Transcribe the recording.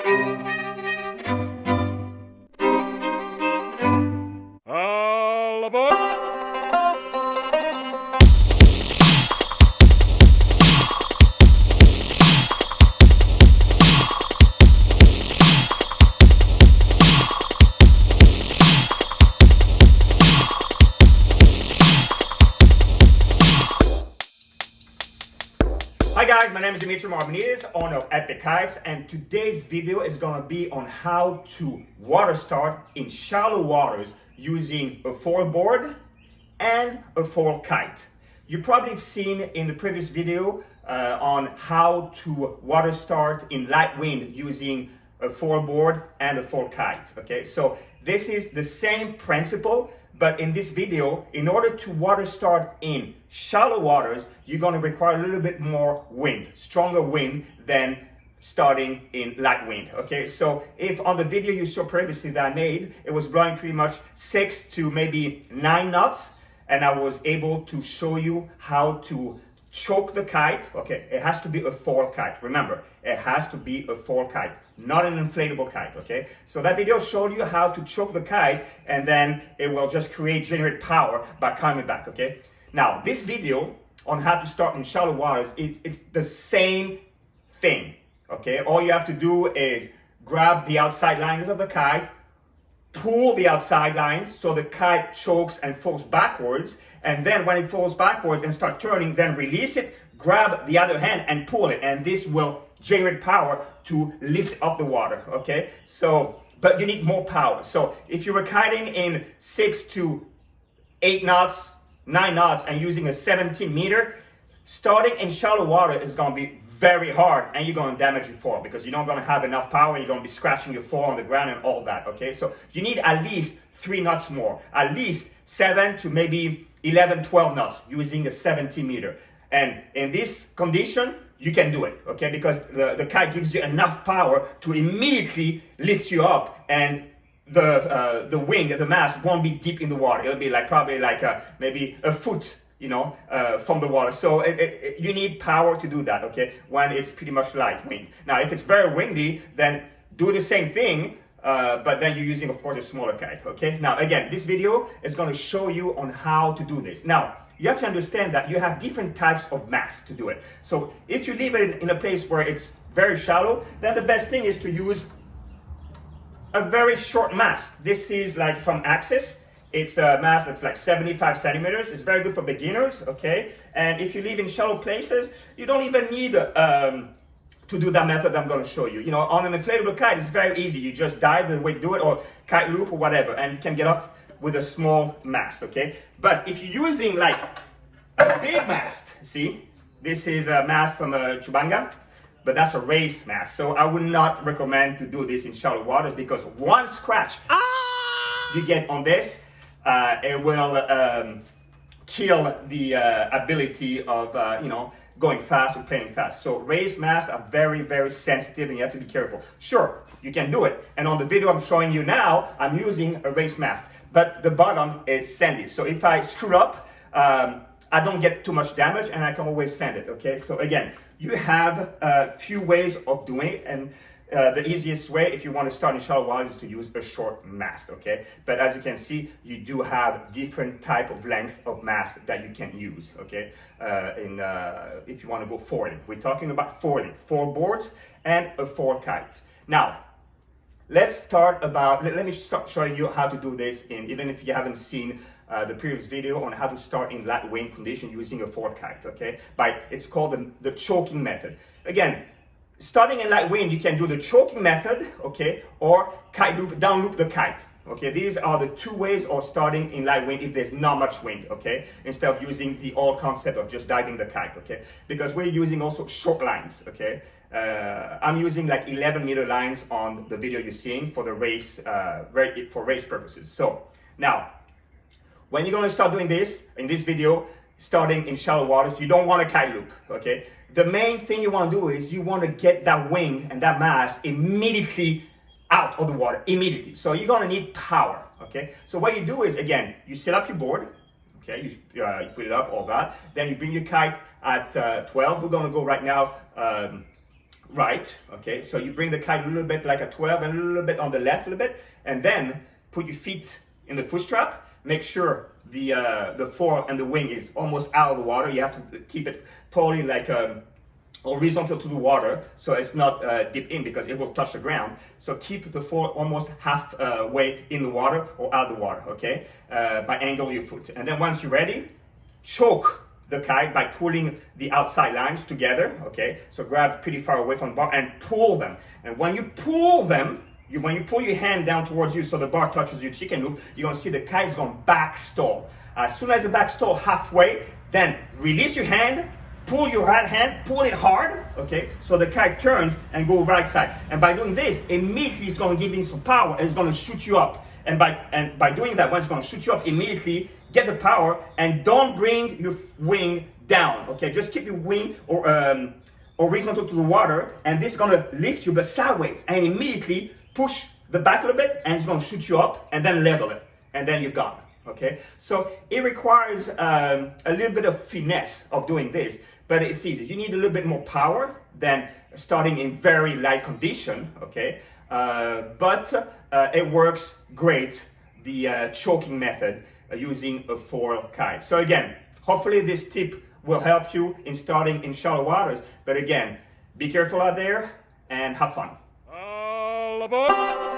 All aboard! Hi guys, my name is Dimitri Maramenides, owner of EPICKITES, and today's video is going to be on how to water start in shallow waters using a foil board and a foil kite. You probably have seen in the previous video on how to water start in light wind using a foil board and a foil kite. Okay, so this is the same principle, but in this video, in order to water start in shallow waters, you're going to require a little bit more wind, stronger wind than starting in light wind. Okay, so if on the video you saw previously that I made, it was blowing pretty much 6 to maybe 9 knots, and I was able to show you how to choke the kite. Okay, it has to be a foil kite. Remember, it has to be a foil kite, not an inflatable kite. Okay, so that video showed you how to choke the kite, and then it will just generate power by coming back. Okay, now this video on how to start in shallow waters, it's the same thing. Okay, all you have to do is grab the outside lines of the kite, pull the outside lines so the kite chokes and falls backwards, and then when it falls backwards and start turning, then release it, grab the other hand and pull it, and this will generate power to lift up the water. Okay, so but you need more power. So if you were kiting in 6 to 8 knots, 9 knots, and using a 17 meter, starting in shallow water is going to be very hard, and you're going to damage your foil because you're not going to have enough power. You're going to be scratching your foil on the ground and all that. Okay, so you need at least 3 knots more, at least 7 to maybe 11, 12 knots using a 17 meter. And in this condition, you can do it, okay, because the kite gives you enough power to immediately lift you up, and the wing, the mast won't be deep in the water. It'll be like probably like maybe a foot, you know, from the water. So you need power to do that, okay, when it's pretty much light wind. Now, if it's very windy, then do the same thing, but then you're using, of course, a smaller kite. Okay, now again, this video is going to show you on how to do this. Now, you have to understand that you have different types of masts to do it. So if you leave it in a place where it's very shallow, then the best thing is to use a very short mast. This is like from Axis. It's a mast that's like 75 centimeters. It's very good for beginners, okay? And if you live in shallow places, you don't even need to do that method I'm going to show you. You know, on an inflatable kite, it's very easy. You just dive the way you do it, or kite loop or whatever, and you can get off with a small mast, okay? But if you're using like a big mast, see, this is a mast from a Chubanga, but that's a race mast. So I would not recommend to do this in shallow waters, because one scratch you get on this, it will kill the ability of, you know, going fast or playing fast. So raised masts are very, very sensitive, and you have to be careful. Sure, you can do it. And on the video I'm showing you now, I'm using a raised mast, but the bottom is sandy. So if I screw up, I don't get too much damage, and I can always sand it, okay? So again, you have a few ways of doing it, and the easiest way, if you want to start in shallow waters, is to use a short mast, okay? But as you can see, you do have different type of length of mast that you can use, okay? If you want to go foiling. We're talking about foiling, foil boards and a foil kite. Now, let's start about, let me start showing you how to do this, even if you haven't seen the previous video on how to start in light wind condition using a foil kite, okay? It's called the choking method. Again, starting in light wind, you can do the choking method, okay, or kite loop, down loop the kite, okay. These are the two ways of starting in light wind if there's not much wind, okay, instead of using the old concept of just diving the kite, okay, because we're using also short lines, okay. I'm using like 11 meter lines on the video you're seeing for the race, for race purposes. So now, when you're going to start doing this in this video, starting in shallow waters, you don't want a kite loop, okay. The main thing you want to do is you want to get that wing and that mast immediately out of the water, immediately. So you're going to need power, okay? So what you do is, again, you set up your board, okay? You put it up, all that. Then you bring your kite at 12. We're going to go right now right, okay? So you bring the kite a little bit like a 12 and a little bit on the left a little bit, and then put your feet in the foot strap. Make sure the fore and the wing is almost out of the water. You have to keep it totally like horizontal to the water, so it's not deep in because it will touch the ground. So keep the fore almost halfway in the water or out of the water, okay? By angle your foot. And then once you're ready, choke the kite by pulling the outside lines together, okay? So grab pretty far away from the bar and pull them. And when you pull them, when you pull your hand down towards you so the bar touches your chicken loop, you're gonna see the kite is gonna back stall. As soon as the back stall halfway, then release your hand, pull your right hand, pull it hard, okay? So the kite turns and go right side. And by doing this, immediately it's gonna give you some power and it's gonna shoot you up. And by doing that, when it's gonna shoot you up, immediately get the power and don't bring your wing down, okay? Just keep your wing horizontal to the water, and this is gonna lift you but sideways, and immediately push the back a little bit and it's gonna shoot you up and then level it, and then you're gone, okay? So it requires a little bit of finesse of doing this, but it's easy. You need a little bit more power than starting in very light condition, okay? But it works great, the choking method using a foil kite. So again, hopefully this tip will help you in starting in shallow waters. But again, be careful out there and have fun. All aboard!